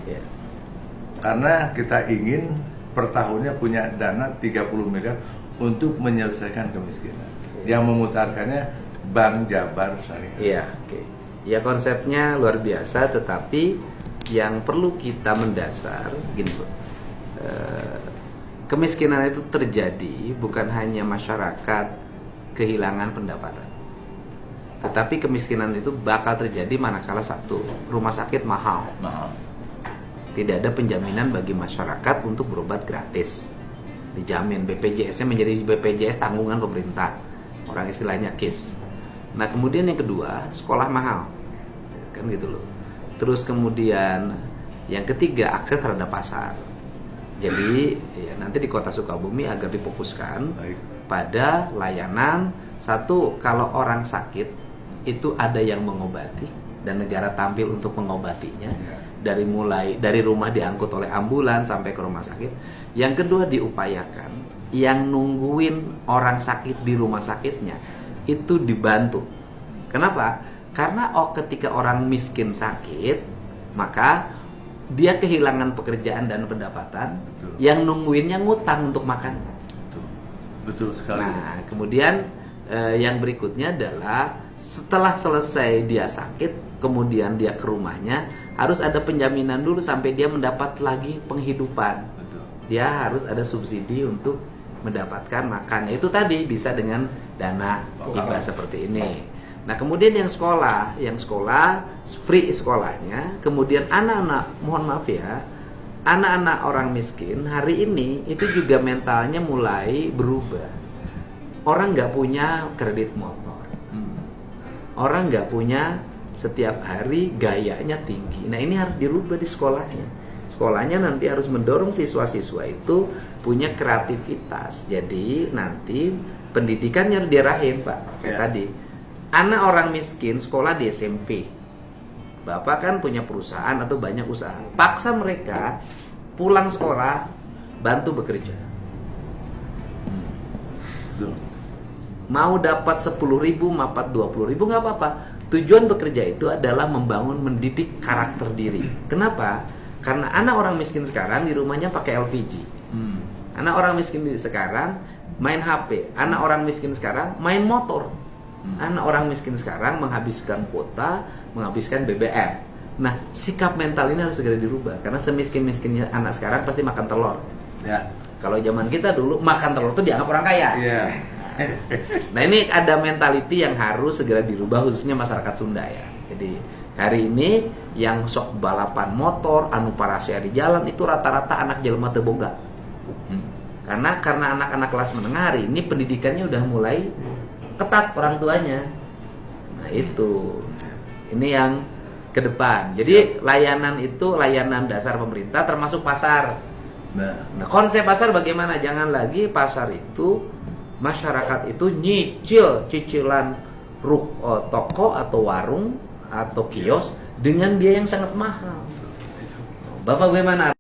Ya. Karena kita ingin per tahunnya punya dana 30 miliar untuk menyelesaikan kemiskinan. Yang memutarkannya Bank Jabar Syariah. Iya, oke. Ya konsepnya luar biasa, tetapi yang perlu kita mendasar gini, Bro. Kemiskinan itu terjadi bukan hanya masyarakat kehilangan pendapatan, tetapi kemiskinan itu bakal terjadi manakala satu, rumah sakit mahal. Tidak ada penjaminan bagi masyarakat untuk berobat gratis. Dijamin BPJS-nya menjadi BPJS tanggungan pemerintah. Orang istilahnya KIS. Nah, kemudian yang kedua, sekolah mahal. Kan gitu loh. Terus kemudian yang ketiga, akses terhadap pasar. Jadi ya, nanti di Kota Sukabumi agar difokuskan pada layanan. Satu, kalau orang sakit itu ada yang mengobati dan negara tampil untuk mengobatinya. Dari rumah diangkut oleh ambulans sampai ke rumah sakit. Yang kedua, diupayakan yang nungguin orang sakit di rumah sakitnya itu dibantu. Kenapa? Karena ketika orang miskin sakit, maka dia kehilangan pekerjaan dan pendapatan. Betul. Yang nungguinnya ngutang untuk makan. Betul sekali. Nah, kemudian yang berikutnya adalah setelah selesai dia sakit, kemudian dia ke rumahnya, harus ada penjaminan dulu sampai dia mendapat lagi penghidupan. Betul. Dia harus ada subsidi untuk mendapatkan makan. Itu tadi bisa dengan dana hibah seperti ini. Nah, kemudian yang sekolah free sekolahnya. Kemudian anak-anak, mohon maaf ya, anak-anak orang miskin hari ini itu juga mentalnya mulai berubah. Orang nggak punya kredit motor, orang nggak punya setiap hari gayanya tinggi. Nah, ini harus dirubah di sekolahnya. Sekolahnya nanti harus mendorong siswa-siswa itu punya kreativitas. Jadi nanti pendidikannya harus diarahin, Pak. Kayak tadi. Anak orang miskin sekolah di SMP. Bapak kan punya perusahaan atau banyak usaha. Paksa mereka pulang sekolah bantu bekerja. Betul. Mau dapat 10.000, dapat 20.000 nggak apa-apa. Tujuan bekerja itu adalah membangun, mendidik karakter diri. Kenapa? Karena anak orang miskin sekarang di rumahnya pakai LPG. Anak orang miskin sekarang main HP. Anak orang miskin sekarang main motor. Anak orang miskin sekarang menghabiskan kuota, menghabiskan BBM. Nah, sikap mental ini harus segera dirubah. Karena semiskin-miskinnya anak sekarang pasti makan telur. Ya. Kalau zaman kita dulu makan telur itu dianggap orang kaya. Iya. Nah, ini ada mentality yang harus segera dirubah, khususnya masyarakat Sunda ya. Jadi hari ini yang sok balapan motor, anu parasia di jalan itu rata-rata anak jelema teu boga. Karena anak-anak kelas menengah hari ini pendidikannya udah mulai ketat orang tuanya. Nah, itu. Ini yang ke depan. Jadi layanan itu layanan dasar pemerintah termasuk pasar. Nah, konsep pasar bagaimana? Jangan lagi pasar itu masyarakat itu cicilan toko atau warung atau kios dengan biaya yang sangat mahal. Bapak bagaimana?